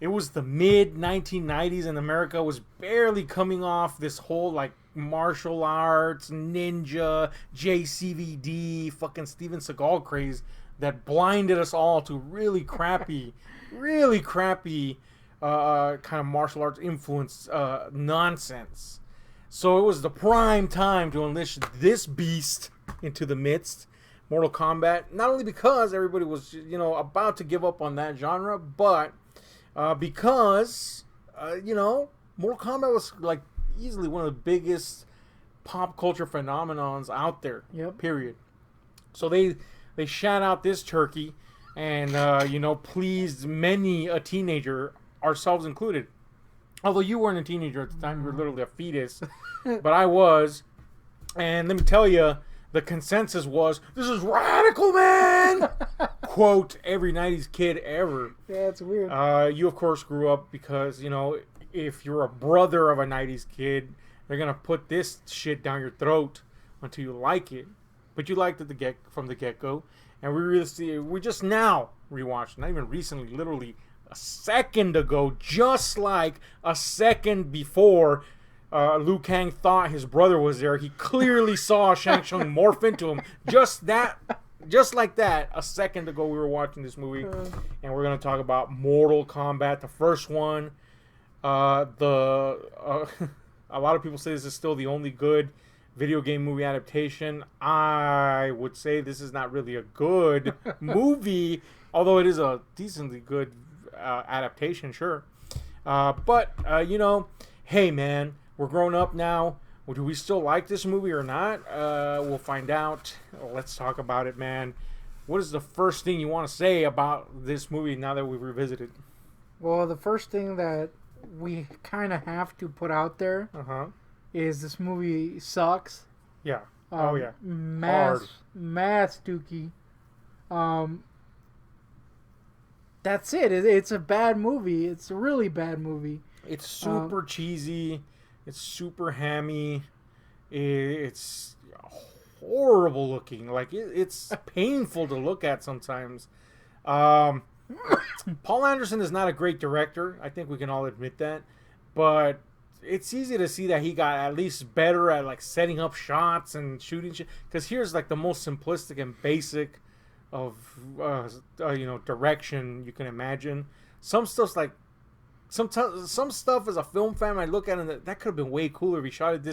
it was the mid 1990s, and America was barely coming off this whole like martial arts, ninja, JCVD, fucking Steven Seagal craze that blinded us all to really crappy kind of martial arts influenced nonsense. So it was the prime time to unleash this beast into the midst, Mortal Kombat. Not only because everybody was, about to give up on that genre, but because, Mortal Kombat was like easily one of the biggest pop culture phenomenons out there. Yep. Period. So they shat out this turkey and, pleased many a teenager, ourselves included. Although you weren't a teenager at the time, you were literally a fetus. But I was. And let me tell you, the consensus was, this is radical, man! Quote, every 90s kid ever. Yeah, it's weird. You, of course, grew up because, if you're a brother of a 90s kid, they're going to put this shit down your throat until you like it. But you liked it from the get-go. And we just now rewatched, not even recently, literally a second ago, just like a second before Liu Kang thought his brother was there. He clearly saw Shang Tsung morph into him. Just like that, a second ago we were watching this movie. And we're going to talk about Mortal Kombat, the first one. A lot of people say this is still the only good video game movie adaptation. I would say this is not really a good movie, although it is a decently good adaptation, sure. But hey man, we're grown up now. Do we still like this movie or not? We'll find out. Let's talk about it, man. What is the first thing you want to say about this movie now that we've revisited? Well, the first thing that we kind of have to put out there is this movie sucks. Yeah. Mass dookie. That's it. It's a bad movie. It's a really bad movie. It's super cheesy. It's super hammy. It's horrible looking. Like, it's painful to look at sometimes. Paul Anderson is not a great director. I think we can all admit that. But it's easy to see that he got at least better at, like, setting up shots and shooting shit. Because here's, like, the most simplistic and basic of direction you can imagine. Some stuff's like some stuff as a film fan I look at and that could have been way cooler if he shot it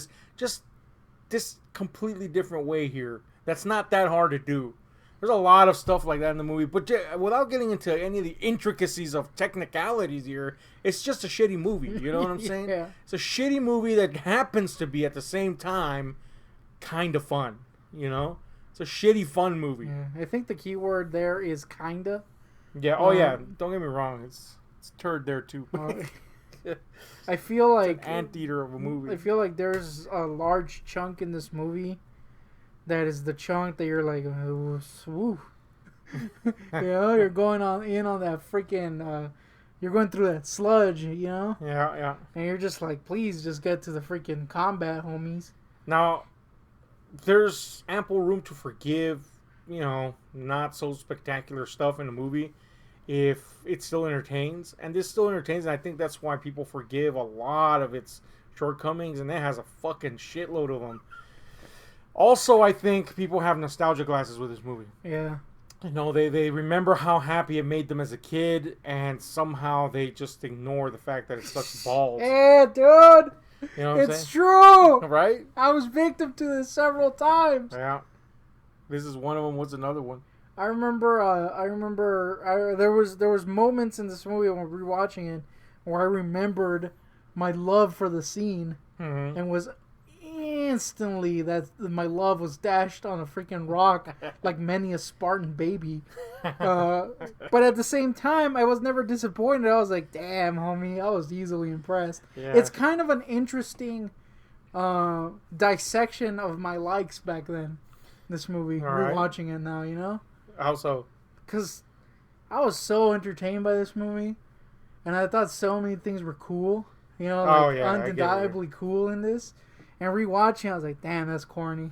this completely different way here. That's not that hard to do. There's a lot of stuff like that in the movie, but without getting into any of the intricacies of technicalities here, it's just a shitty movie. You know what I'm saying? Yeah. It's a shitty movie that happens to be at the same time kind of fun. It's a shitty fun movie. Yeah, I think the key word there is kinda. Yeah. Oh yeah. Don't get me wrong. It's turd there too. I feel like it's an anteater of a movie. I feel like there's a large chunk in this movie that is the chunk that you're like, woo. You're going in on that freaking. You're going through that sludge, Yeah. And you're just like, please, just get to the freaking combat, homies. Now, there's ample room to forgive, not so spectacular stuff in the movie if it still entertains. And this still entertains, and I think that's why people forgive a lot of its shortcomings, and it has a fucking shitload of them. Also, I think people have nostalgia glasses with this movie. Yeah. They remember how happy it made them as a kid, and somehow they just ignore the fact that it sucks balls. Yeah, dude! You know what I'm saying? It's true! Right? I was victim to this several times. Yeah. This is one of them. What's another one? I remember there was moments in this movie when we were rewatching it where I remembered my love for the scene and was instantly that my love was dashed on a freaking rock like many a Spartan baby. But at the same time, I was never disappointed. I was like, damn, homie, I was easily impressed. Yeah. It's kind of an interesting dissection of my likes back then, this movie. Rewatching it now, How so? Because I was so entertained by this movie, and I thought so many things were cool. Undeniably cool in this. And rewatching, I was like, "Damn, that's corny."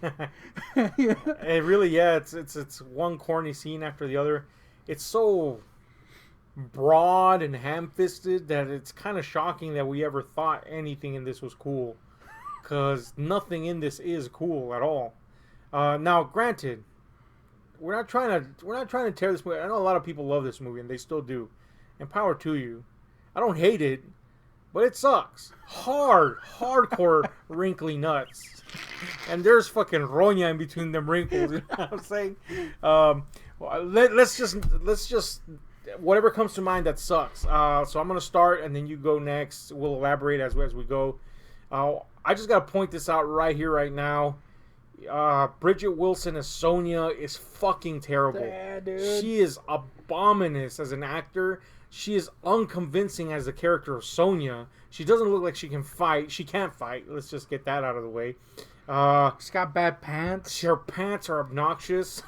It really, it's one corny scene after the other. It's so broad and ham-fisted that it's kind of shocking that we ever thought anything in this was cool. Because nothing in this is cool at all. Now, granted, we're not trying to tear this movie. I know a lot of people love this movie, and they still do. And power to you. I don't hate it, but it sucks. Hardcore wrinkly nuts. And there's fucking roña in between them wrinkles. You know what I'm saying? Let's just whatever comes to mind that sucks. So I'm gonna start, and then you go next. We'll elaborate as we go. I just gotta point this out right here, right now. Bridget Wilson as Sonia is fucking terrible. Yeah, dude. She is abominous as an actor. She is unconvincing as the character of Sonia. She doesn't look like she can fight. She can't fight. Let's just get that out of the way. She's got bad pants. Her pants are obnoxious.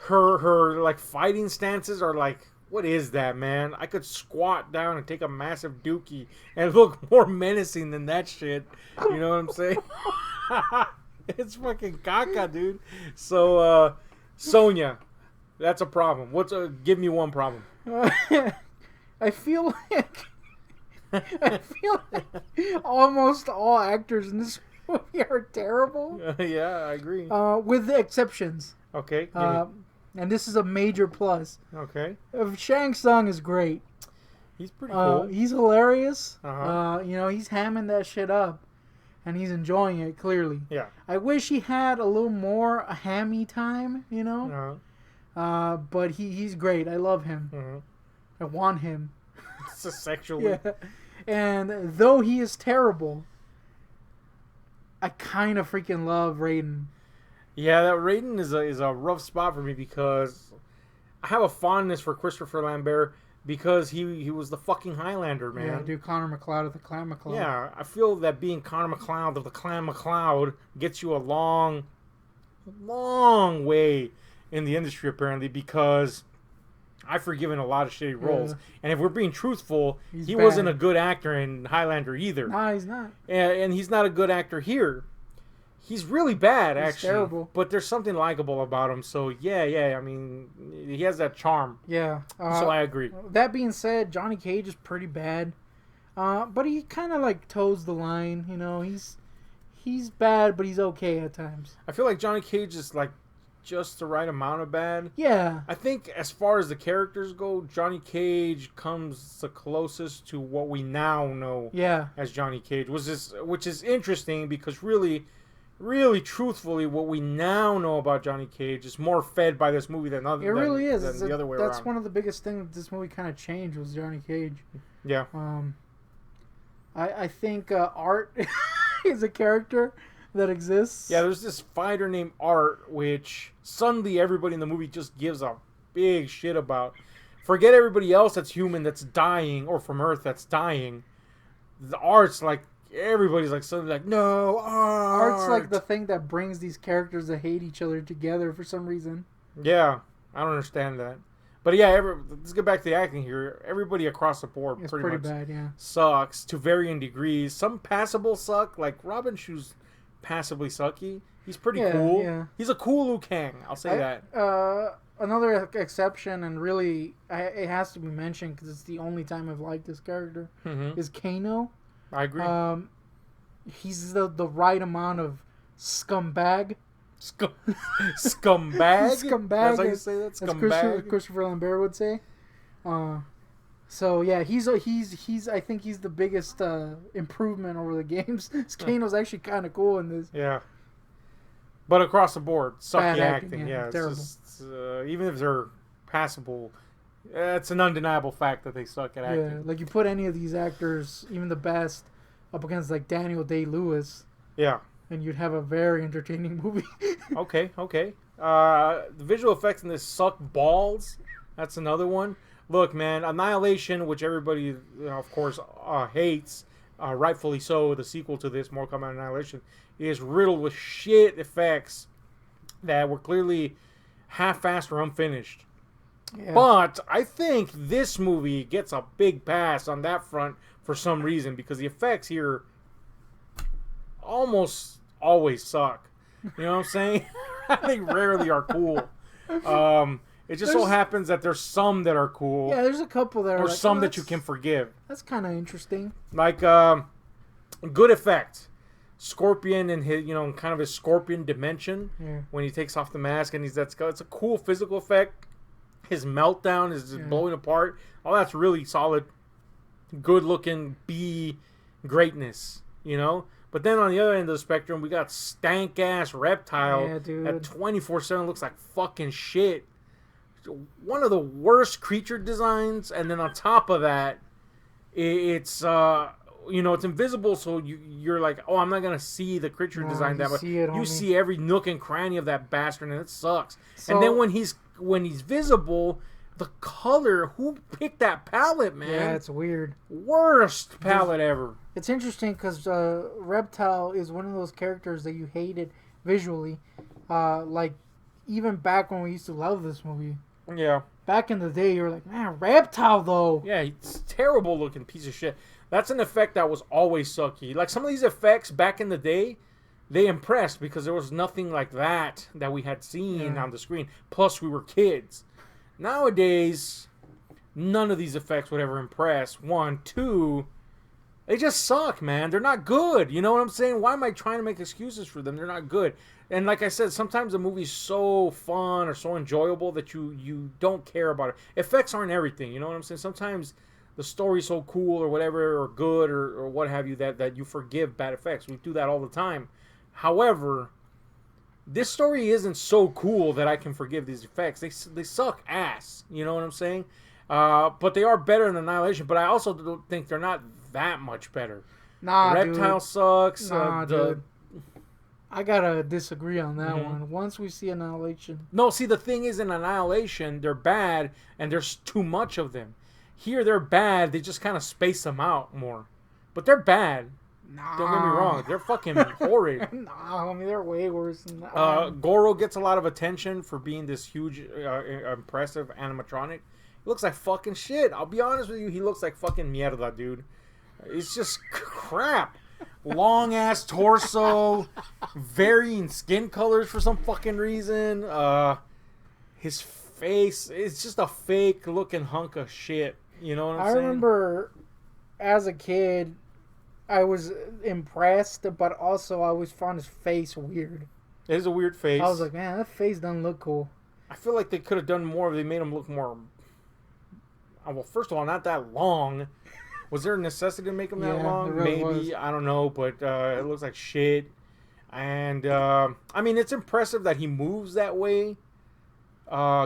her like fighting stances are like, what is that, man? I could squat down and take a massive dookie and look more menacing than that shit. You know what I'm saying? It's fucking caca, dude. So, Sonia, that's a problem. Give me one problem. I feel like almost all actors in this movie are terrible. Yeah, I agree. With the exceptions. Okay. And this is a major plus. Okay. Shang Tsung is great. He's pretty cool. He's hilarious. Uh-huh. He's hamming that shit up. And he's enjoying it, clearly. Yeah. I wish he had a little more hammy time, you know? Uh-huh. But he's great. I love him. Mm-hmm. I want him. So sexually. Yeah. And though he is terrible, I kind of freaking love Raiden. Yeah, that Raiden is a rough spot for me because I have a fondness for Christopher Lambert because he was the fucking Highlander, man. Yeah, dude, Connor McLeod of the Clan McLeod. Yeah, I feel that being Connor McLeod of the Clan McLeod gets you a long way in the industry, apparently, because I've forgiven a lot of shitty roles. Yeah. And if we're being truthful, he bad. wasn't a good actor in Highlander either. No, he's not. And he's not a good actor here. He's really bad, He's actually. terrible. But there's something likable about him. So, yeah. I mean, he has that charm. Yeah. So I agree. That being said, Johnny Cage is pretty bad. But he kind of like toes the line. You know, he's bad, but he's okay at times. I feel like Johnny Cage is like just the right amount of bad. Yeah. I think as far as the characters go, Johnny Cage comes the closest to what we now know as Johnny Cage, which is interesting because really, truthfully, what we now know about Johnny Cage is more fed by this movie than the other way around. That's one of the biggest things this movie kind of changed was Johnny Cage. Yeah. I think Art is a character that exists. Yeah, there's this fighter named Art, which suddenly everybody in the movie just gives a big shit about. Forget everybody else that's human that's dying, or from Earth that's dying. The Art's like, everybody's like suddenly like, no, Art. Art's like the thing that brings these characters that hate each other together for some reason. Yeah, I don't understand that. But yeah, let's get back to the acting here. Everybody across the board It's pretty much bad, yeah. sucks to varying degrees. Some passable suck, like Robin Shu's passably sucky. He's pretty cool. Yeah. He's a cool Liu Kang, I'll say that. Another exception, and really, it has to be mentioned because it's the only time I've liked this character, is Kano. I agree. He's the right amount of scumbag. Scumbag? Scumbag. That's how you say that? Scumbag? Christopher Lambert would say. So yeah, he's I think he's the biggest improvement over the games. Kano's actually kind of cool in this. Yeah. But across the board, sucky acting. Yeah, it's terrible. Just, even if they're passable, it's an undeniable fact that they suck at acting. Yeah, like you put any of these actors, even the best, up against like Daniel Day-Lewis. Yeah. And you'd have a very entertaining movie. Okay. The visual effects in this suck balls. That's another one. Look, man, Annihilation, which everybody, of course, hates, rightfully so, the sequel to this, Mortal Kombat Annihilation, is riddled with shit effects that were clearly half-assed or unfinished. Yeah. But I think this movie gets a big pass on that front for some reason, because the effects here almost always suck. You know what I'm saying? They rarely are cool. It just so happens that there's some that are cool. Yeah, there's a couple that are or like, some that you can forgive. That's kind of interesting. Like good effect. Scorpion and his, kind of his scorpion dimension when he takes off the mask and he's that skull. It's a cool physical effect. His meltdown is just blowing apart. All that's really solid, good looking B greatness, But then on the other end of the spectrum, we got stank ass Reptile at 24/7 looks like fucking shit. One of the worst creature designs, and then on top of that, it's it's invisible, so you're like, oh, I'm not gonna see the creature design that much. You see every nook and cranny of that bastard, and it sucks. So, and then when he's visible, the color, who picked that palette, man? Yeah, it's weird. Worst palette ever. It's interesting because Reptile is one of those characters that you hated visually, like even back when we used to love this movie. Yeah. Back in the day, you were like, man, Reptile though. Yeah, he's a terrible looking piece of shit. That's an effect that was always sucky. Like some of these effects back in the day, they impressed because there was nothing like that we had seen on the screen. Plus, we were kids. Nowadays, none of these effects would ever impress. 1, 2, they just suck, man. They're not good. You know what I'm saying? Why am I trying to make excuses for them? They're not good. And like I said, sometimes the movie's so fun or so enjoyable that you don't care about it. Effects aren't everything. You know what I'm saying? Sometimes the story's so cool or whatever, or good, or what have you, that you forgive bad effects. We do that all the time. However, this story isn't so cool that I can forgive these effects. They suck ass. You know what I'm saying? But they are better than Annihilation. But I also don't think they're not that much better. Nah, Reptile sucks. Nah, dude. I gotta disagree on that one. Once we see Annihilation. No, see, the thing is, in Annihilation, they're bad, and there's too much of them. Here, they're bad. They just kind of space them out more. But they're bad. Nah. Don't get me wrong. They're fucking horrid. Nah, I mean, they're way worse than that. Goro gets a lot of attention for being this huge, impressive animatronic. He looks like fucking shit. I'll be honest with you. He looks like fucking mierda, dude. It's just crap. Long ass torso, varying skin colors for some fucking reason. His face, it's just a fake looking hunk of shit. You know what I'm saying? I remember as a kid, I was impressed, but also I always found his face weird. It is a weird face. I was like, man, that face doesn't look cool. I feel like they could have done more. They made him look more. Well, first of all, not that long. Was there a necessity to make him that long? Maybe. Was. I don't know, but it looks like shit. And, I mean, it's impressive that he moves that way,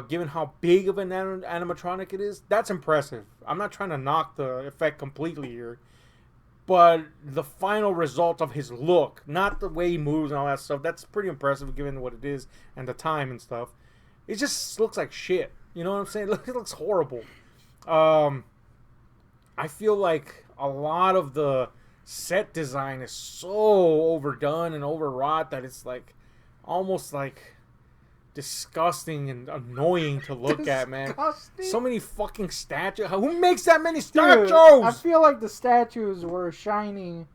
given how big of an animatronic it is. That's impressive. I'm not trying to knock the effect completely here. But the final result of his look, not the way he moves and all that stuff, that's pretty impressive given what it is and the time and stuff. It just looks like shit. You know what I'm saying? It looks horrible. I feel like a lot of the set design is so overdone and overwrought that it's like almost like disgusting and annoying to look at, man. So many fucking statues. Who makes that many statues? Dude, I feel like the statues were shining.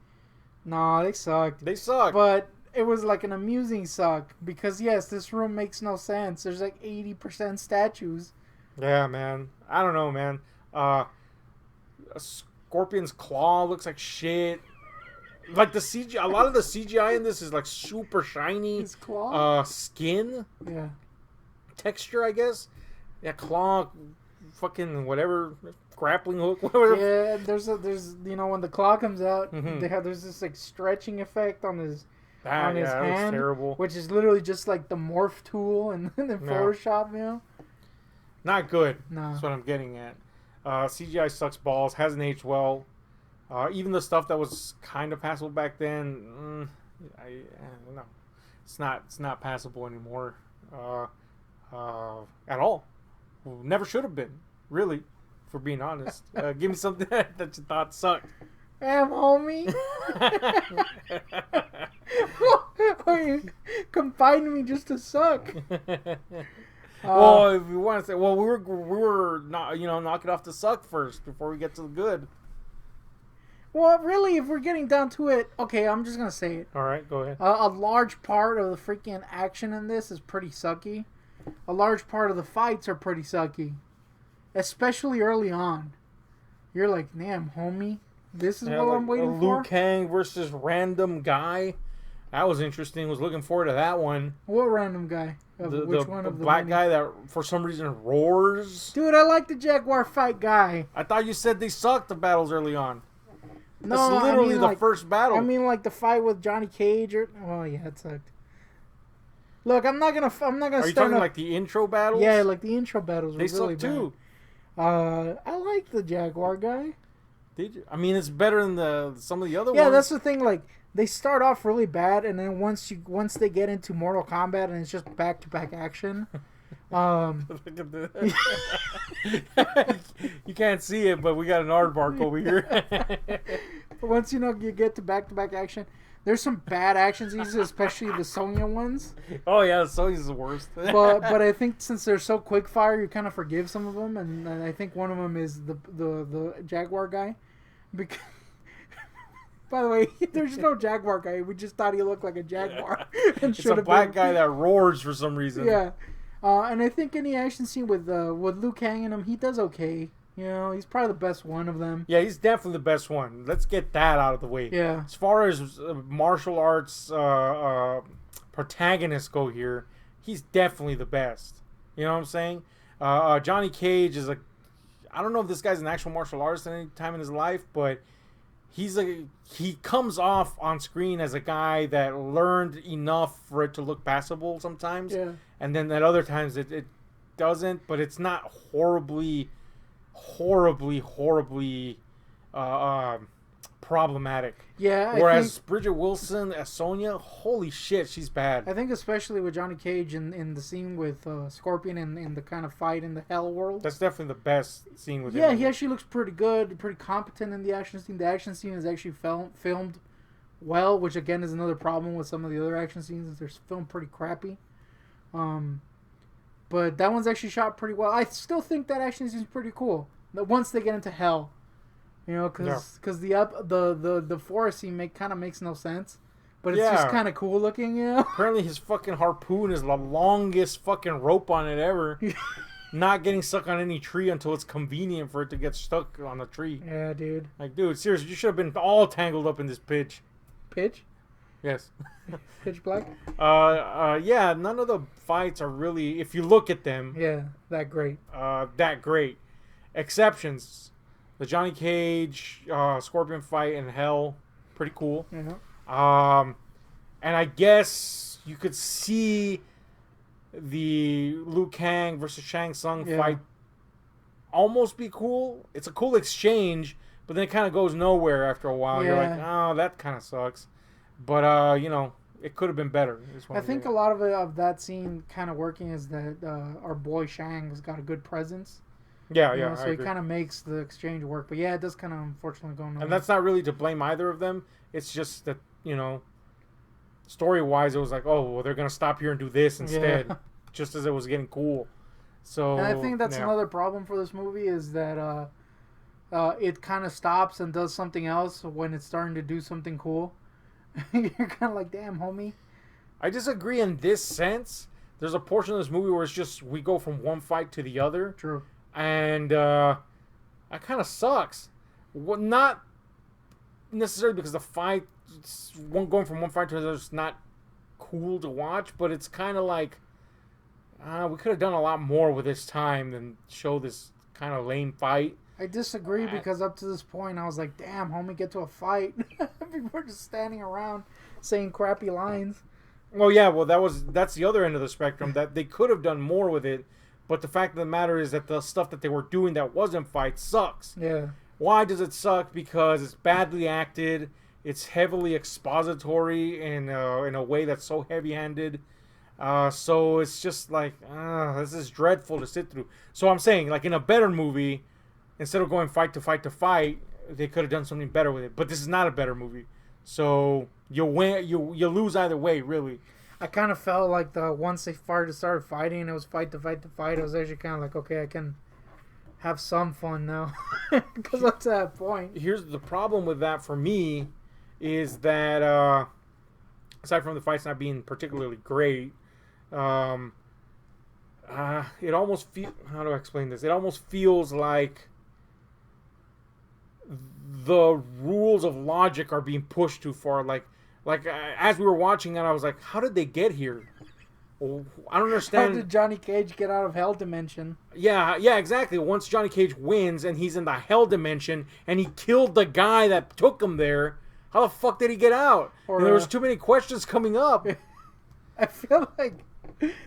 Nah, they sucked. They suck. But it was like an amusing suck because yes, this room makes no sense. There's like 80% statues. Yeah, man. I don't know, man. A scorpion's claw looks like shit. Like the CGI, a lot of the CGI in this is like super shiny. His claw? Skin. Yeah. Texture, I guess. Yeah, claw, fucking whatever, grappling hook, whatever. Yeah, there's when the claw comes out, there's this like stretching effect on his hand, that's terrible. Which is literally just like the morph tool and Photoshop, you know. Not good. No. That's what I'm getting at. CGI sucks balls. Hasn't aged well. Even the stuff that was kind of passable back then, I don't know. It's not passable anymore. At all. Never should have been. Really, for being honest. Give me something that you thought sucked. Damn, homie. You combined me just to suck. Well, if you want to say, we were not, knock it off the suck first before we get to the good. Well, really, if we're getting down to it, okay, I'm just gonna say it. All right, go ahead. A large part of the freaking action in this is pretty sucky. a large part of the fights are pretty sucky, especially early on. You're like, damn, homie, this is what I'm waiting for. Liu Kang versus random guy. That was interesting. Was looking forward to that one. What random guy? Which one of the black guy that for some reason roars? Dude, I like the Jaguar fight guy. I thought you said they sucked the battles early on. No, that's literally the first battle. I mean, like the fight with Johnny Cage. Oh yeah, it sucked. Look, I'm not gonna. Are you talking like the intro battles? Yeah, like the intro battles. Were they really suck too. I like the Jaguar guy. Did you? I mean, it's better than some of the other ones. Yeah, that's the thing. Like they start off really bad, and then once they get into Mortal Kombat, and it's just back to back action. You can't see it, but we got an aardvark over here. But once you get to back action, there's some bad action scenes, especially the Sonya ones. Oh yeah, Sonya's the worst. but I think since they're so quick fire, you kind of forgive some of them, and I think one of them is the Jaguar guy. Because, by the way, there's no Jaguar guy. We just thought he looked like a Jaguar. And it's a black guy that roars for some reason. Yeah. And I think any action scene with Liu Kang in him, he does okay. You know, he's probably the best one of them. Yeah, he's definitely the best one. Let's get that out of the way. Yeah. As far as martial arts protagonists go here, he's definitely the best. You know what I'm saying? Johnny Cage is I don't know if this guy's an actual martial artist at any time in his life, but he comes off on screen as a guy that learned enough for it to look passable sometimes. Yeah. And then at other times it doesn't, but it's not horribly problematic. Yeah. Whereas Bridget Wilson as Sonya, holy shit, she's bad. I think especially with Johnny Cage in the scene with Scorpion in the kind of fight in the Hell world. That's definitely the best scene with him. Yeah, he actually looks pretty good, pretty competent in the action scene. The action scene is actually filmed well, which again is another problem with some of the other action scenes. Is they're filmed pretty crappy. But that one's actually shot pretty well. I still think that action scene is pretty cool. Once they get into Hell, you know, because the forest scene kind of makes no sense, but it's just kind of cool looking, you know. Apparently, his fucking harpoon is the longest fucking rope on it ever. Not getting stuck on any tree until it's convenient for it to get stuck on a tree. Yeah, dude. Like, dude, seriously, you should have been all tangled up in this pitch. Pitch? Yes. Pitch black? Yeah, none of the fights are really, if you look at them... Yeah, that great. That great. Exceptions. The Johnny Cage, Scorpion fight in Hell. Pretty cool. Yeah. And I guess you could see the Liu Kang versus Shang Tsung fight almost be cool. It's a cool exchange, but then it kind of goes nowhere after a while. Yeah. You're like, oh, that kind of sucks. But, you know, it could have been better. I think a lot of that scene kind of working is that our boy Shang has got a good presence. Yeah, you yeah. know, so he kind of makes the exchange work. But yeah, it does kind of unfortunately go nowhere. And that's not really to blame either of them. It's just that, you know, story-wise, it was like, oh, well, they're going to stop here and do this instead. Just as it was getting cool. So, and I think that's another problem for this movie is that it kind of stops and does something else when it's starting to do something cool. You're kind of like, damn, homie. I disagree in this sense. There's a portion of this movie where it's just we go from one fight to the other. True. And that kind of sucks. Well, not necessarily because the fight, going from one fight to another is not cool to watch, but it's kind of like we could have done a lot more with this time than show this kind of lame fight. I disagree because up to this point I was like, damn, homie, get to a fight. People are just standing around saying crappy lines. Well, yeah, that's the other end of the spectrum, that they could have done more with it, but the fact of the matter is that the stuff that they were doing that wasn't fight sucks. Yeah. Why does it suck? Because it's badly acted, it's heavily expository in a way that's so heavy-handed. So it's just like, this is dreadful to sit through. So I'm saying, like in a better movie, instead of going fight to fight to fight, they could have done something better with it. But this is not a better movie, so you win, you lose either way, really. I kind of felt like once they started fighting, and it was fight to fight to fight. I was actually kind of like, okay, I can have some fun now, because up to that point. Here's the problem with that for me, is that aside from the fights not being particularly great, it almost feels... How do I explain this? It almost feels like the rules of logic are being pushed too far. Like as we were watching it, I was like, how did they get here? I don't understand. How did Johnny Cage get out of Hell Dimension? Yeah, exactly. Once Johnny Cage wins and he's in the Hell Dimension and he killed the guy that took him there, how the fuck did he get out? Or, there was too many questions coming up. I feel like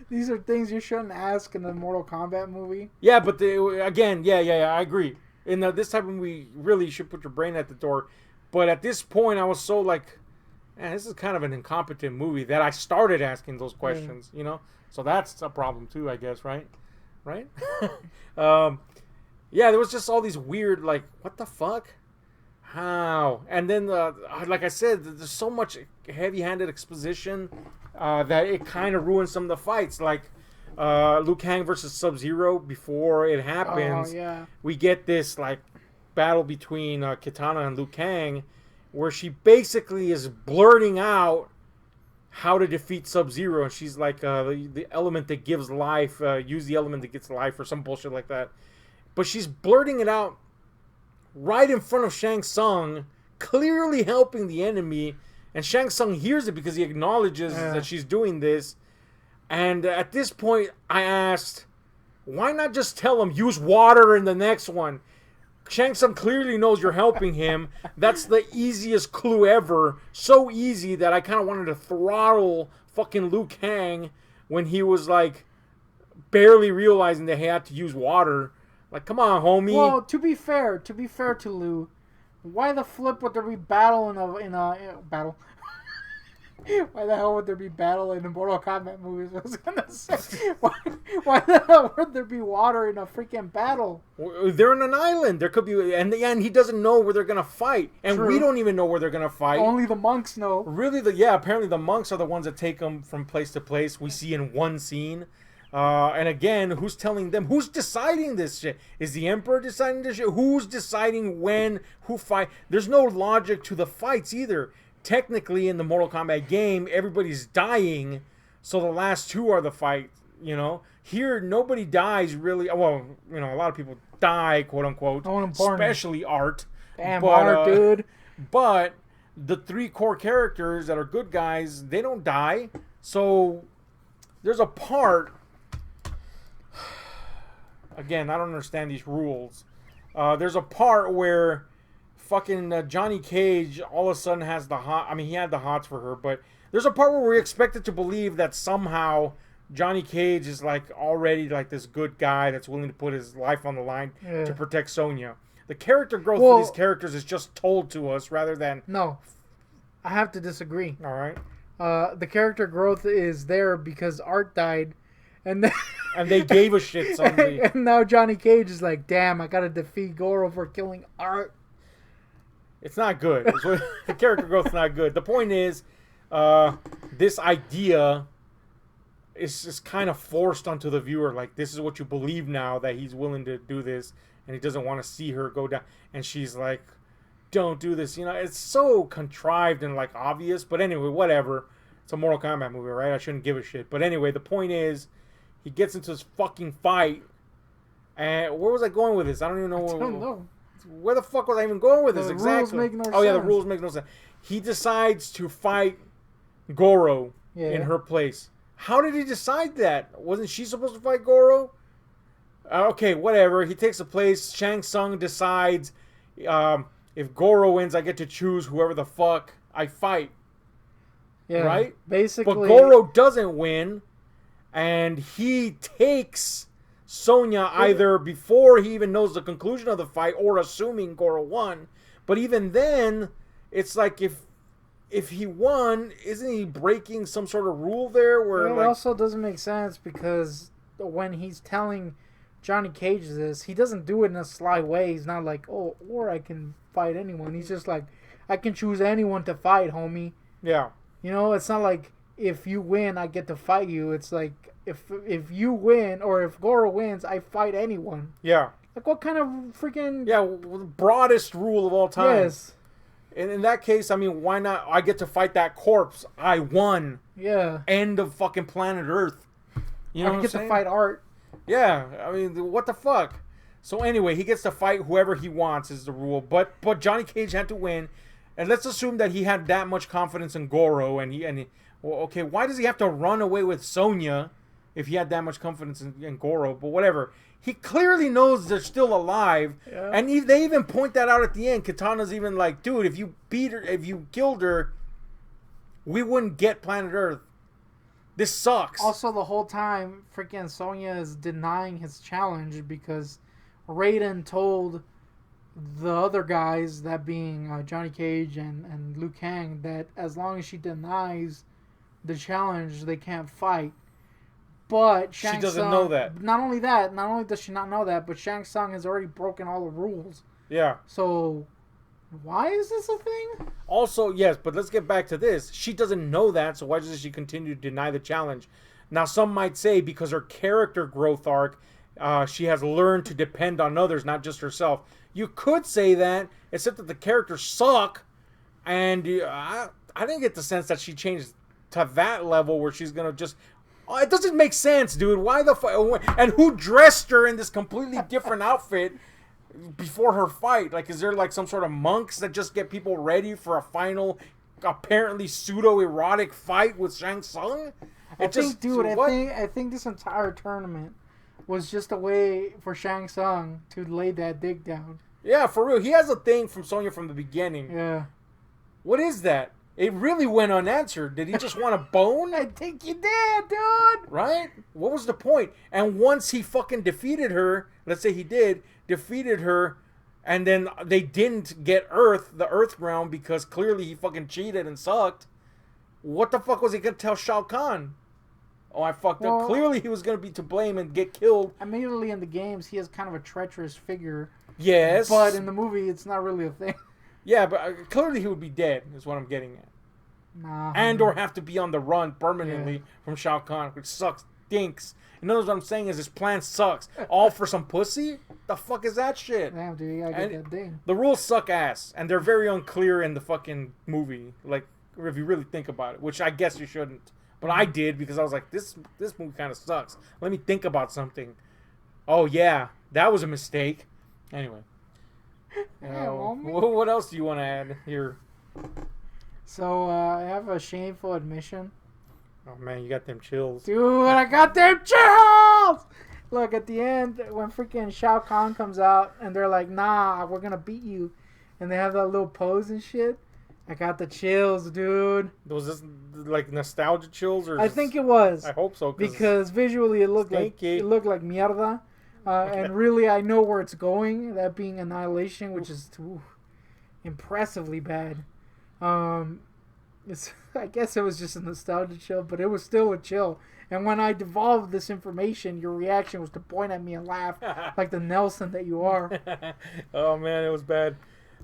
these are things you shouldn't ask in a Mortal Kombat movie. Yeah, but again, I agree. In this type of movie, really should put your brain at the door. But at this point, I was so like, man, this is kind of an incompetent movie that I started asking those questions, you know? So that's a problem too, I guess, right? Right? Yeah, there was just all these weird, like, what the fuck? How? And then, like I said, there's so much heavy-handed exposition that it kind of ruins some of the fights. Like, Liu Kang versus Sub-Zero, before it happens, we get this, like, battle between Kitana and Liu Kang, where she basically is blurting out how to defeat Sub-Zero, and she's like, the element that gives life, use the element that gives life, or some bullshit like that. But she's blurting it out right in front of Shang Tsung, clearly helping the enemy, and Shang Tsung hears it because he acknowledges that she's doing this. And at this point, I asked, why not just tell him, use water in the next one? Shang Tsung clearly knows you're helping him. That's the easiest clue ever. So easy that I kind of wanted to throttle fucking Liu Kang when he was like barely realizing that he had to use water. Like, come on, homie. Well, to be fair to Liu, why the flip would there be battle in a battle? Why the hell would there be battle in the Mortal Kombat movies? I was gonna say, why the hell would there be water in a freaking battle? They're on an island. There could be, and he doesn't know where they're gonna fight, and we don't even know where they're gonna fight. Only the monks know. Really, apparently the monks are the ones that take them from place to place. We see in one scene. And again, who's telling them? Who's deciding this shit? Is the Emperor deciding this shit? Who's deciding when, who fight? There's no logic to the fights either. Technically, in the Mortal Kombat game, everybody's dying, so the last two are the fight, you know? Here, nobody dies, really. Well, you know, a lot of people die, quote-unquote, especially Art. Damn, Art, dude. But the three core characters that are good guys, they don't die. So, there's a part... Again, I don't understand these rules. There's a part where... fucking Johnny Cage all of a sudden has the hot... I mean, he had the hots for her, but there's a part where we're expected to believe that somehow Johnny Cage is like already like this good guy that's willing to put his life on the line to protect Sonya. The character growth of these characters is just told to us rather than... No, I have to disagree. All right. The character growth is there because Art died, and then... and they gave a shit suddenly. And now Johnny Cage is like, damn, I gotta defeat Goro for killing Art. It's not good. The character growth's not good. The point is, this idea is just kind of forced onto the viewer. Like, this is what you believe now, that he's willing to do this, and he doesn't want to see her go down. And she's like, don't do this. You know, it's so contrived and, like, obvious. But anyway, whatever. It's a Mortal Kombat movie, right? I shouldn't give a shit. But anyway, the point is, he gets into this fucking fight. And where was I going with this? I don't even know. I don't know. Where the fuck was I even going with this? Exactly. Rules make no sense. Yeah, the rules make no sense. He decides to fight Goro in her place. How did he decide that? Wasn't she supposed to fight Goro? Okay, whatever. He takes a place. Shang Tsung decides if Goro wins, I get to choose whoever the fuck I fight. Yeah, right? Basically. But Goro doesn't win, and he takes Sonya either before he even knows the conclusion of the fight or assuming Goro won. But even then, it's like if he won, isn't he breaking some sort of rule there? Where it also doesn't make sense because when he's telling Johnny Cage this, he doesn't do it in a sly way. He's not like, oh, or I can fight anyone. He's just like, I can choose anyone to fight, homie. Yeah. You know, it's not like if you win, I get to fight you. It's like if you win or if Goro wins, I fight anyone. Yeah. Like what kind of freaking... Yeah, broadest rule of all time. Yes. And in that case, I mean, why not? I get to fight that corpse. I won. Yeah. End of fucking planet Earth. You know what I'm saying? I get to fight Art. Yeah, I mean, what the fuck? So anyway, he gets to fight whoever he wants is the rule. But Johnny Cage had to win, and let's assume that he had that much confidence in Goro, well, okay, why does he have to run away with Sonia if he had that much confidence in Goro? But whatever. He clearly knows they're still alive, and they even point that out at the end. Katana's even like, dude, if you beat her, if you killed her, we wouldn't get planet Earth. This sucks. Also, the whole time, freaking Sonya is denying his challenge because Raiden told the other guys, that being Johnny Cage and Liu Kang, that as long as she denies the challenge, they can't fight. But Shang she doesn't Tsung, know that. Not only does she not know that, but Shang Tsung has already broken all the rules. Yeah. So, why is this a thing? Also, yes, but let's get back to this. She doesn't know that, so why does she continue to deny the challenge? Now, some might say because her character growth arc, she has learned to depend on others, not just herself. You could say that, except that the characters suck, and I didn't get the sense that she changed to that level where she's gonna just. It doesn't make sense, dude. Why the fuck? And who dressed her in this completely different outfit before her fight? Like, is there like some sort of monks that just get people ready for a final, apparently pseudo-erotic fight with Shang Tsung? I think this entire tournament was just a way for Shang Tsung to lay that dick down. Yeah, for real. He has a thing from Sonya from the beginning. Yeah. What is that? It really went unanswered. Did he just want a bone? I think you did, dude. Right? What was the point? And once he fucking defeated her, let's say he defeated her, and then they didn't get the Earth ground, because clearly he fucking cheated and sucked. What the fuck was he gonna tell Shao Kahn? Oh, I fucked up. Clearly he was gonna be to blame and get killed. Immediately in the games, he has kind of a treacherous figure. Yes. But in the movie, it's not really a thing. Yeah, but clearly he would be dead, is what I'm getting at. Nah. And or have to be on the run permanently from Shao Kahn, which sucks, stinks. In other words, what I'm saying is his plan sucks. All for some pussy? The fuck is that shit? Damn, dude, you gotta get that thing. The rules suck ass, and they're very unclear in the fucking movie. Like, if you really think about it, which I guess you shouldn't. But I did, because I was like, this movie kind of sucks. Let me think about something. Oh, yeah, that was a mistake. Anyway. What else do you want to add here? So, I have a shameful admission. Oh, man, you got them chills. Dude, I got them chills! Look, at the end, when freaking Shao Kahn comes out, and they're like, nah, we're gonna beat you. And they have that little pose and shit. I got the chills, dude. Was this, like, nostalgia chills? Or I think it was. I hope so. Because visually, it looked like mierda. And really, I know where it's going. That being Annihilation, which is impressively bad. I guess it was just a nostalgia chill, but it was still a chill. And when I devolved this information, your reaction was to point at me and laugh like the Nelson that you are. Oh man, it was bad.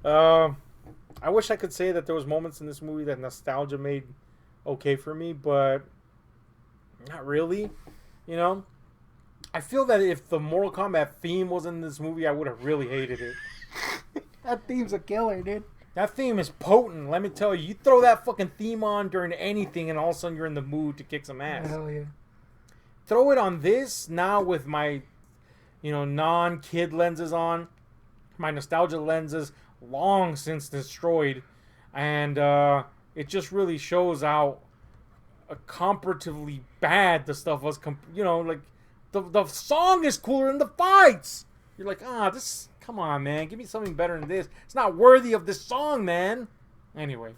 I wish I could say that there was moments in this movie that nostalgia made okay for me, but not really. You know, I feel that if the Mortal Kombat theme was in this movie, I would have really hated it. That theme's a killer, dude. That theme is potent, let me tell you. You throw that fucking theme on during anything and all of a sudden you're in the mood to kick some ass. Hell yeah. Throw it on this now with my, non-kid lenses on. My nostalgia lenses long since destroyed. And it just really shows how comparatively bad the stuff was. Like, the song is cooler than the fights. You're like, this... Come on, man. Give me something better than this. It's not worthy of this song, man. Anyway.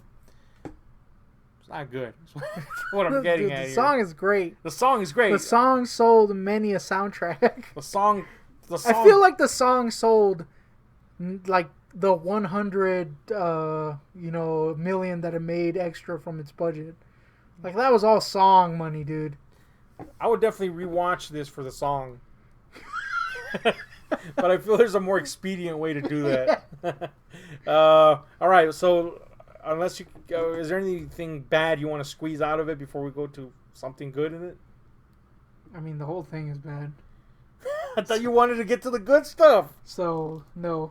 It's not good. That's what I'm getting at here. The song is great. The song is great. The song sold many a soundtrack. The song... I feel like the song sold, like, the 100, million that it made extra from its budget. Like, that was all song money, dude. I would definitely rewatch this for the song. But I feel there's a more expedient way to do that. All right, so unless you... is there anything bad you want to squeeze out of it before we go to something good in it? I mean, the whole thing is bad. I thought you wanted to get to the good stuff. So, no.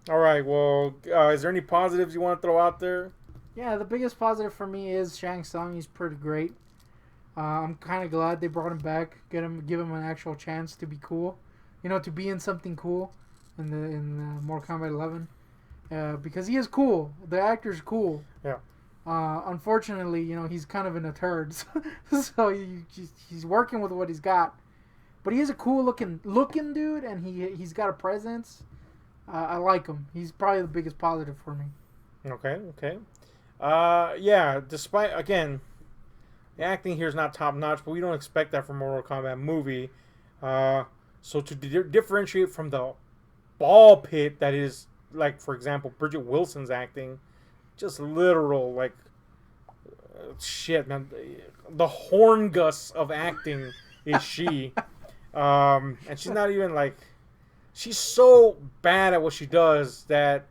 All right, well, is there any positives you want to throw out there? Yeah, the biggest positive for me is Shang Tsung. He's pretty great. I'm kind of glad they brought him back. Give him an actual chance to be cool. To be in something cool in Mortal Kombat 11. Because he is cool. The actor's cool. Yeah. Unfortunately, he's kind of in a turd. So he's working with what he's got. But he is a cool looking dude, and he's got a presence. I like him. He's probably the biggest positive for me. Okay. Yeah. Despite again, the acting here is not top notch, but we don't expect that from a Mortal Kombat movie. So to differentiate from the ball pit that is, like, for example, Bridget Wilson's acting, just literal, like, shit, man. The Horngus of acting is she. And she's not even, like, she's so bad at what she does that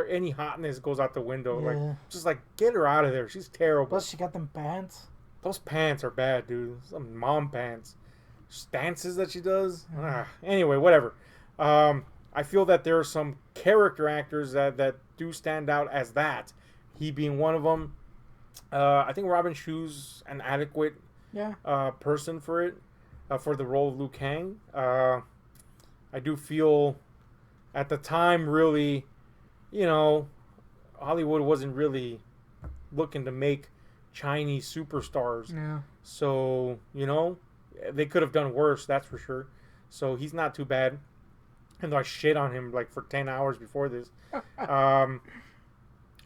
any hotness goes out the window. Yeah. Like, just, like, get her out of there. She's terrible. Plus, she got them pants. Those pants are bad, dude. Some mom pants. Stances that she does. Anyway, whatever. I feel that there are some character actors that do stand out as that. He being one of them. I think Robin Shu's an adequate person for it, for the role of Liu Kang. I do feel at the time, really, Hollywood wasn't really looking to make Chinese superstars. Yeah. So, they could have done worse, that's for sure. So he's not too bad. And though I shit on him like for 10 hours before this.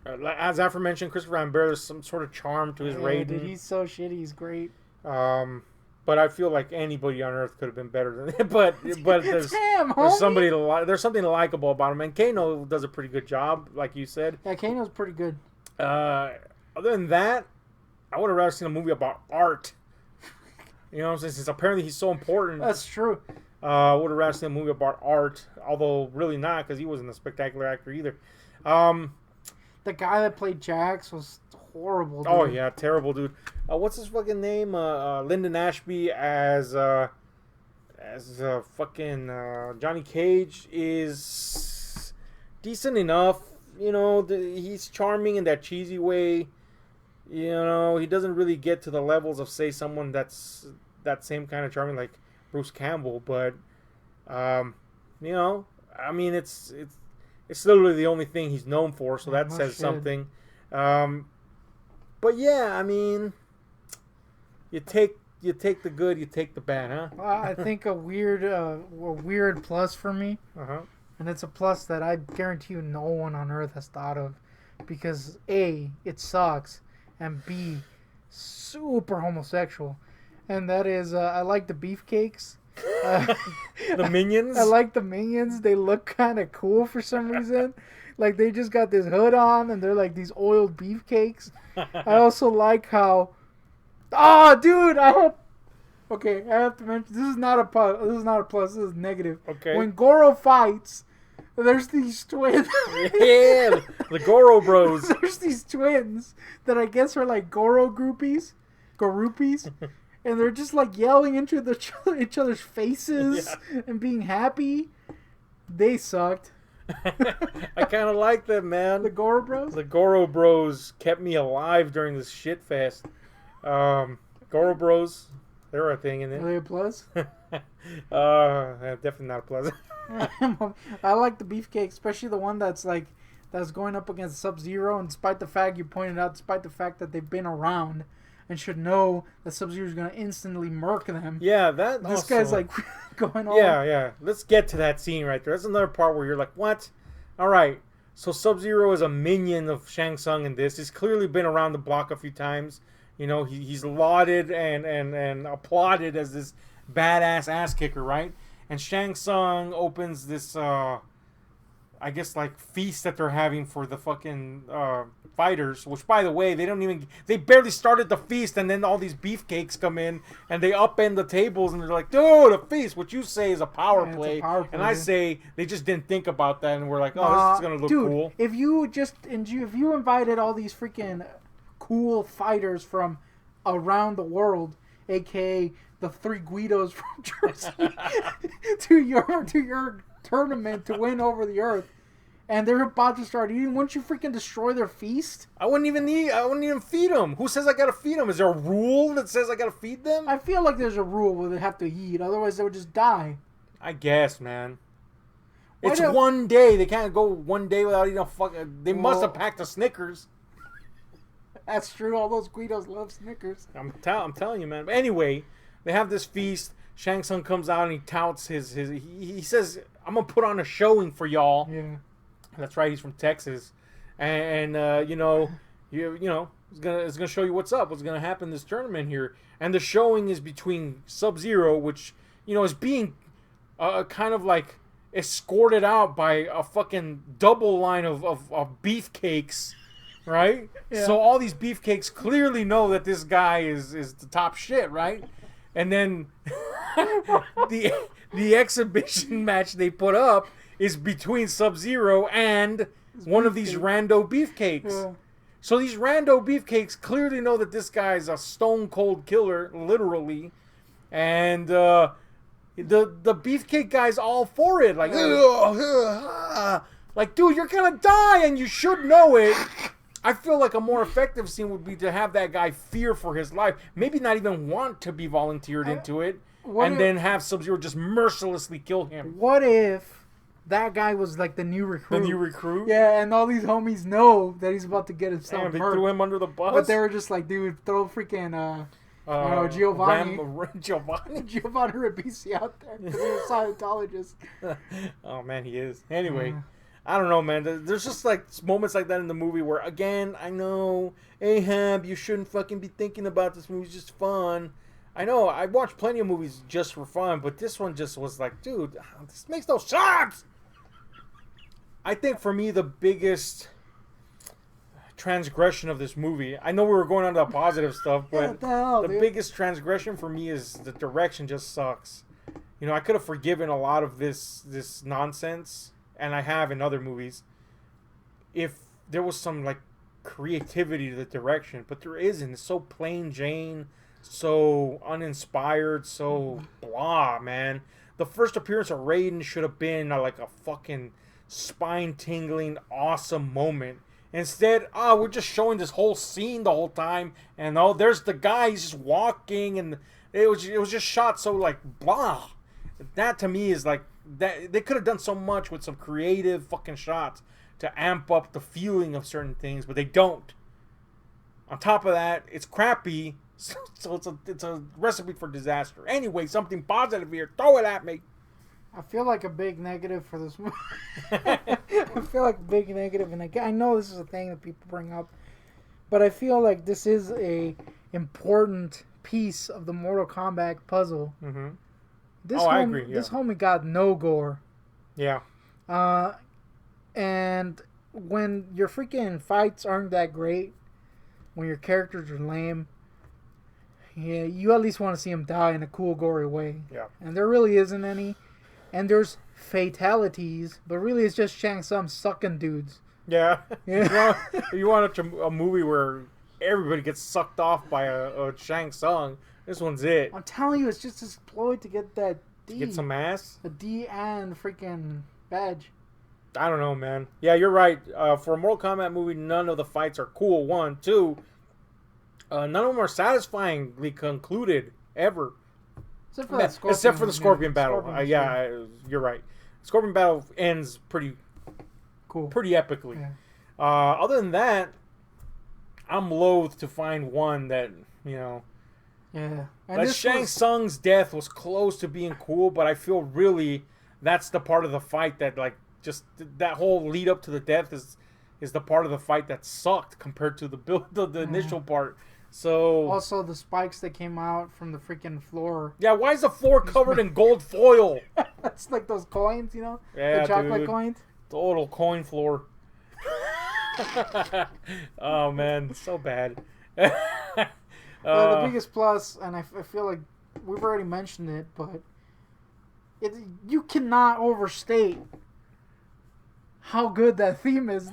As aforementioned, Christopher Lambert, there's some sort of charm to his Raiden. Dude, he's so shitty. He's great. But I feel like anybody on Earth could have been better than him. But there's somebody there's something likable about him. And Kano does a pretty good job, like you said. Yeah, Kano's pretty good. Other than that, I would have rather seen a movie about art. You know what I'm saying? Since apparently he's so important. That's true. I would have rather seen a movie about art, although really not, because he wasn't a spectacular actor either. The guy that played Jax was horrible, dude. Oh, yeah, terrible, dude. What's his fucking name? Lyndon Ashby as fucking Johnny Cage is decent enough. He's charming in that cheesy way. He doesn't really get to the levels of, say, someone that's that same kind of charming like Bruce Campbell, but I mean, it's literally the only thing he's known for, so that says something. But yeah, I mean, you take the good, you take the bad, huh? I think a weird plus for me, and it's a plus that I guarantee you no one on Earth has thought of, because A, it sucks, and B, super homosexual, and that is I like the beefcakes. The minions? I like the minions. They look kind of cool for some reason. Like, they just got this hood on, and they're like these oiled beefcakes. I also like how... dude! I have to mention, this is not a plus. This is negative. Okay. When Goro fights, there's these twins. Yeah, the Goro bros. There's these twins that I guess are like Goro groupies. And they're just like yelling into each other's faces and being happy. They sucked. I kind of like them, man. The Goro bros? The Goro bros kept me alive during this shit fest. Goro bros, they're a thing in it. Are they a plus? Definitely not a plus. I like the beefcake, especially the one that's going up against Sub-Zero, and despite the fact that they've been around and should know that Sub-Zero is going to instantly murk them. Yeah, this guy's like going on. Yeah. Let's get to that scene right there. That's another part where you're like, what? All right. So Sub-Zero is a minion of Shang Tsung in this. He's clearly been around the block a few times. He's lauded and applauded as this badass ass kicker, right? And Shang Tsung opens this, I guess, like, feast that they're having for the fucking fighters, which, by the way, they barely started the feast, and then all these beefcakes come in, and they upend the tables, and they're like, dude, a feast, what you say is a power play. And I say, they just didn't think about that, and we're like, this is going to look cool. If you invited all these freaking cool fighters from around the world, aka the three Guidos from Jersey, to your tournament to win over the Earth, and they're about to start eating, wouldn't you freaking destroy their feast? I wouldn't even feed them. Who says I gotta feed them? Is there a rule that says I gotta feed them? I feel like there's a rule where they have to eat, otherwise they would just die. I guess, man. Why It's don't- one day. They can't go one day without eating a fucking... They must have packed a Snickers. That's true. All those Guidos love Snickers. I'm telling you, man. But anyway, they have this feast. Shang Tsung comes out and he touts he says, I'm going to put on a showing for y'all. Yeah. That's right. He's from Texas. And you know, it's gonna show you what's up. What's going to happen in this tournament here. And the showing is between Sub-Zero, which, is being kind of like escorted out by a fucking double line of beefcakes. Right? Yeah. So all these beefcakes clearly know that this guy is the top shit, right? And then the exhibition match they put up is between Sub-Zero and one of these rando beefcakes. Yeah. So these rando beefcakes clearly know that this guy's a stone cold killer, literally. And the beefcake guy's all for it. Like, like, dude, you're gonna die and you should know it. I feel like a more effective scene would be to have that guy fear for his life. Maybe not even want to be volunteered into it. Then have Sub-Zero just mercilessly kill him. What if that guy was like the new recruit? The new recruit? Yeah, and all these homies know that he's about to get himself Damn, they murked. threw him under the bus? But they were just like, dude, throw freaking, Giovanni. Giovanni Ribisi out there because he's a Scientologist. Oh, man, he is. Anyway. I don't know, man. There's just like moments like that in the movie where, again, I know, Ahab, you shouldn't fucking be thinking about this movie. It's just fun. I know, I watched plenty of movies just for fun, but this one just was like, dude, this makes no sense. I think for me, the biggest transgression of this movie, I know we were going on to the positive stuff, but the biggest transgression for me is the direction just sucks. I could have forgiven a lot of this nonsense. And I have in other movies, if there was some like creativity to the direction, but there isn't. It's so plain Jane, so uninspired, so blah, man. The first appearance of Raiden should have been like a fucking spine-tingling, awesome moment. Instead, we're just showing this whole scene the whole time, and there's the guy, he's just walking, and it was just shot so like blah. That to me is like. That they could have done so much with some creative fucking shots to amp up the feeling of certain things, but they don't. On top of that, it's crappy, so it's a recipe for disaster. Anyway, something positive here. Throw it at me. I feel like a big negative for this movie. I feel like a big negative, and I know this is a thing that people bring up, but I feel like this is a important piece of the Mortal Kombat puzzle. Mm-hmm. I agree. Yeah. This homie got no gore. Yeah. And when your freaking fights aren't that great, when your characters are lame, yeah, you at least want to see him die in a cool, gory way. Yeah. And there really isn't any. And there's fatalities, but really it's just Shang Tsung sucking dudes. Yeah. You want a movie where everybody gets sucked off by a Shang Tsung. This one's it. I'm telling you, it's just this ploy to get that D. Get some ass? A D and freaking badge. I don't know, man. Yeah, you're right. For a Mortal Kombat movie, none of the fights are cool. 1, 2. None of them are satisfyingly concluded, ever. Except for the Scorpion battle. You're right. Scorpion battle ends pretty cool. Pretty epically. Yeah. Other than that, I'm loath to find one that, Yeah. Like Shang Tsung's death was close to being cool, but I feel really that's the part of the fight that like just that whole lead up to the death is the part of the fight that sucked compared to the initial part. So also the spikes that came out from the freaking floor. Yeah, why is the floor covered in gold foil? That's like those coins, Yeah, the chocolate dude. coins. Total coin floor. Oh man, so bad. The biggest plus, and I feel like we've already mentioned it, but you cannot overstate how good that theme is.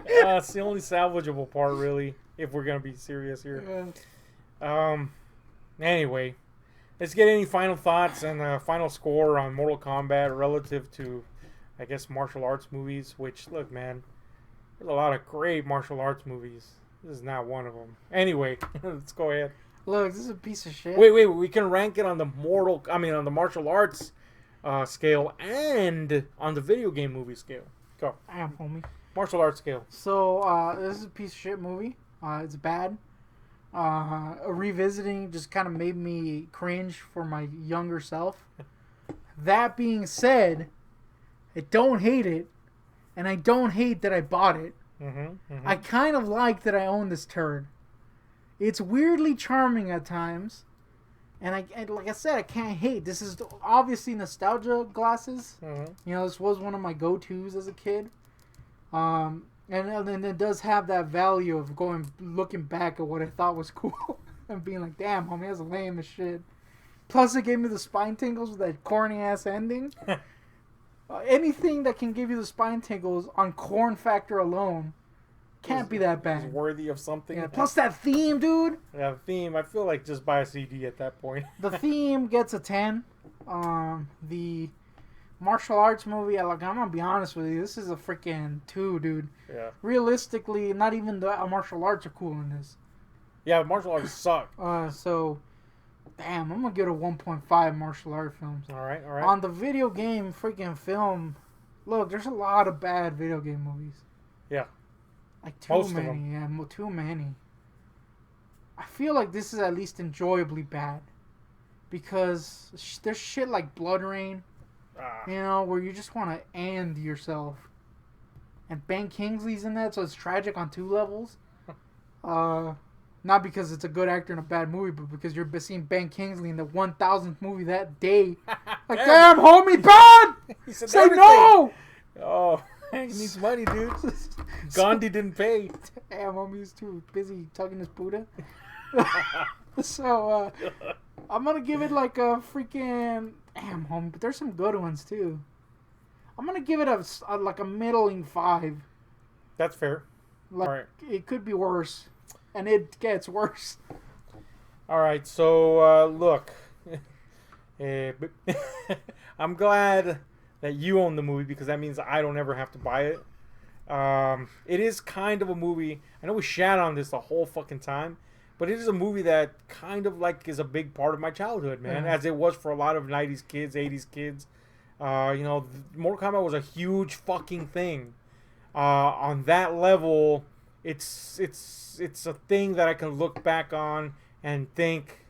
It's the only salvageable part, really, if we're going to be serious here. Yeah. Anyway, let's get any final thoughts and final score on Mortal Kombat relative to I guess, martial arts movies. Which, look, man, there's a lot of great martial arts movies. This is not one of them. Anyway, let's go ahead. Look, this is a piece of shit. Wait. We can rank it on the on the martial arts scale and on the video game movie scale. Go. Damn, homie. Martial arts scale. So, this is a piece of shit movie. It's bad. Revisiting just kind of made me cringe for my younger self. That being said, I don't hate it, and I don't hate that I bought it. I kind of like that I own this turd. It's weirdly charming at times, and like I said, I can't hate. This is obviously nostalgia glasses. You know, this was one of my go-tos as a kid. And it does have that value of looking back at what I thought was cool and being like, damn, homie, that's lame as shit. Plus, it gave me the spine tingles with that corny ass ending. Anything that can give you the spine tingles on corn factor alone can't be that bad. It's worthy of something. Yeah, plus that theme, dude. Yeah, the theme. I feel like just buy a CD at that point. The theme gets a 10. The martial arts movie, I'm gonna be honest with you, this is a freaking 2, dude. Yeah. Realistically, not even the martial arts are cool in this. Yeah, martial arts suck. So, damn, I'm gonna give it a 1.5 martial art films. All right. On the video game freaking film, look, there's a lot of bad video game movies. Yeah. Like too many. Yeah, too many. I feel like this is at least enjoyably bad. Because there's shit like Blood Rain, you know, where you just want to end yourself. And Ben Kingsley's in that, so it's tragic on 2 levels. Not because it's a good actor in a bad movie, but because you're seeing Ben Kingsley in the 1000th movie that day. Like, damn, homie, bad! He said say no! Oh, he needs money, dude. Gandhi didn't pay. Damn, homie, he's too busy tugging his Buddha. So, I'm gonna give it like a freaking... Damn, homie, but there's some good ones, too. I'm gonna give it like a middling 5. That's fair. Like, all right. It could be worse. And it gets worse. All right, so look, I'm glad that you own the movie because that means I don't ever have to buy it. It is kind of a movie. I know we shat on this the whole fucking time, but it is a movie that kind of like is a big part of my childhood, man, as it was for a lot of 90s kids, 80s kids. You know, Mortal Kombat was a huge fucking thing. On that level, it's a thing that I can look back on and think,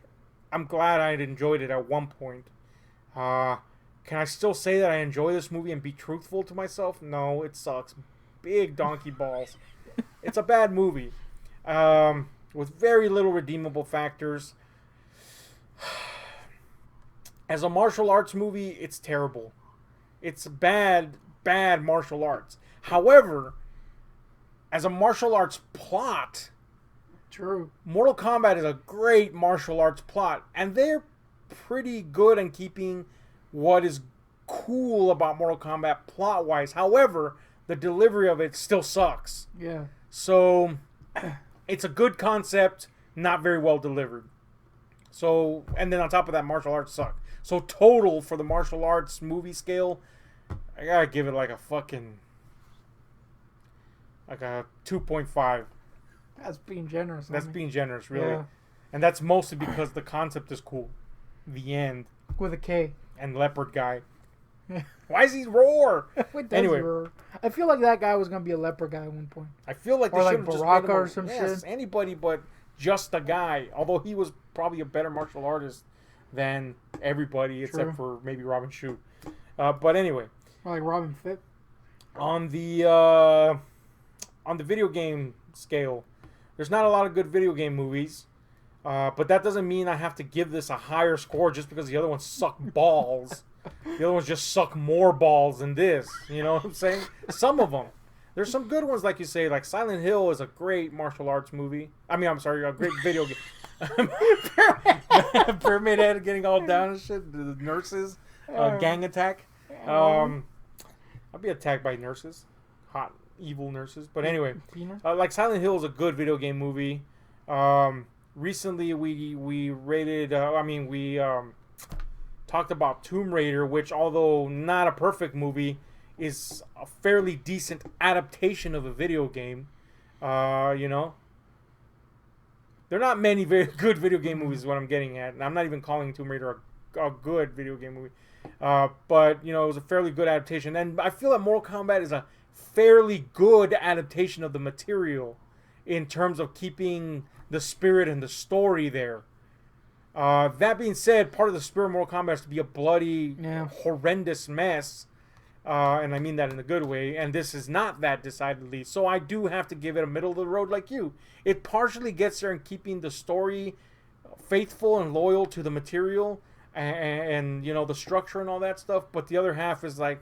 I'm glad I enjoyed it at one point. Can I still say that I enjoy this movie and be truthful to myself? No, it sucks. Big donkey balls. It's a bad movie. With very little redeemable factors. As a martial arts movie, it's terrible. It's bad martial arts. However, as a martial arts plot, true, Mortal Kombat is a great martial arts plot, and they're pretty good in keeping what is cool about Mortal Kombat plot-wise. However, the delivery of it still sucks. Yeah. So, it's a good concept, not very well delivered. So, and then on top of that, martial arts suck. So, total for the martial arts movie scale, I gotta give it like a 2.5. That's being generous. That's being generous, really. Yeah. And that's mostly because the concept is cool. The end. With a K. And Leopard Guy. Why is he roar? Anyway. Roar? I feel like that guy was going to be a leopard guy at one point. I feel like they or should like have just Baraka made him or some shit. Anybody but just a guy. Although he was probably a better martial artist than everybody except for maybe Robin Shou. But anyway. Or like Robin Thicke. On the video game scale, there's not a lot of good video game movies. But that doesn't mean I have to give this a higher score just because the other ones suck balls. The other ones just suck more balls than this. You know what I'm saying? Some of them. There's some good ones, like you say. Like Silent Hill is a great martial arts movie. I'm sorry, a great video game. Pyramid Head getting all down and shit. The nurses. Gang attack. I'll be attacked by nurses. Hot, evil nurses. But anyway. Like Silent Hill is a good video game movie. Recently, we rated. We talked about Tomb Raider, which, although not a perfect movie, is a fairly decent adaptation of a video game. You know, there are not many very good video game movies. Is what I'm getting at, and I'm not even calling Tomb Raider a good video game movie. But you know, it was a fairly good adaptation, and I feel that Mortal Kombat is a fairly good adaptation of the material in terms of keeping the spirit and the story there. That being said, part of the spirit of Mortal Kombat is to be a bloody, horrendous mess. And I mean that in a good way. And this is not that, decidedly. So I do have to give it a middle of the road like you. It partially gets there in keeping the story faithful and loyal to the material and you know, the structure and all that stuff. But the other half is like,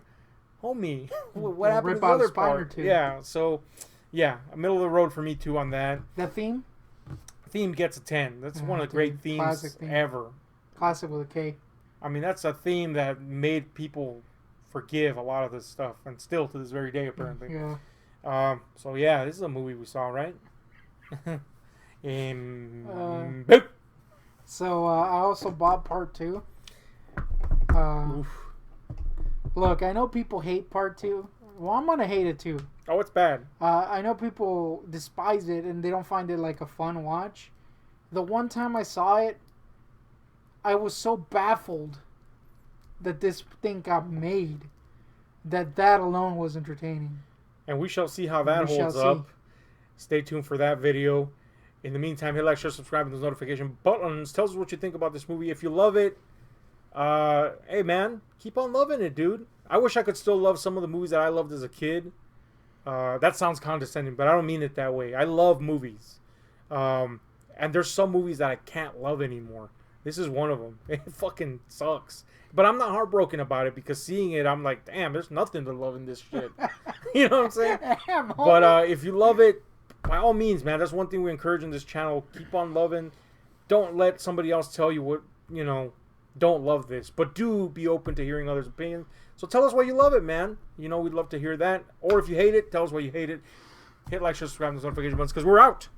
homie, what happened to the other part? Yeah, so, yeah, a middle of the road for me too on that. The theme? Theme gets a 10. That's one of the great themes ever. Classic with a K. I mean, that's a theme that made people forgive a lot of this stuff, and still to this very day, apparently. Yeah. So yeah, this is a movie we saw, right? So I also bought part 2. Look, I know people hate part 2. Well, I'm gonna hate it too. Oh, it's bad. I know people despise it and they don't find it like a fun watch. The one time I saw it, I was so baffled that this thing got made that alone was entertaining. And we shall see how that holds up. Stay tuned for that video. In the meantime, hit like, share, subscribe, and those notification buttons. Tell us what you think about this movie. If you love it, hey man, keep on loving it, dude. I wish I could still love some of the movies that I loved as a kid. That sounds condescending, but I don't mean it that way. I love movies. And there's some movies that I can't love anymore. This is one of them. It fucking sucks. But I'm not heartbroken about it, because seeing it, I'm like, damn, there's nothing to love in this shit. You know what I'm saying? But if you love it, by all means, man, that's one thing we encourage in this channel. Keep on loving. Don't let somebody else tell you what, you know, don't love this. But do be open to hearing others' opinions. So tell us why you love it, man. You know, we'd love to hear that. Or if you hate it, tell us why you hate it. Hit like, share, subscribe, and those notification buttons, because we're out.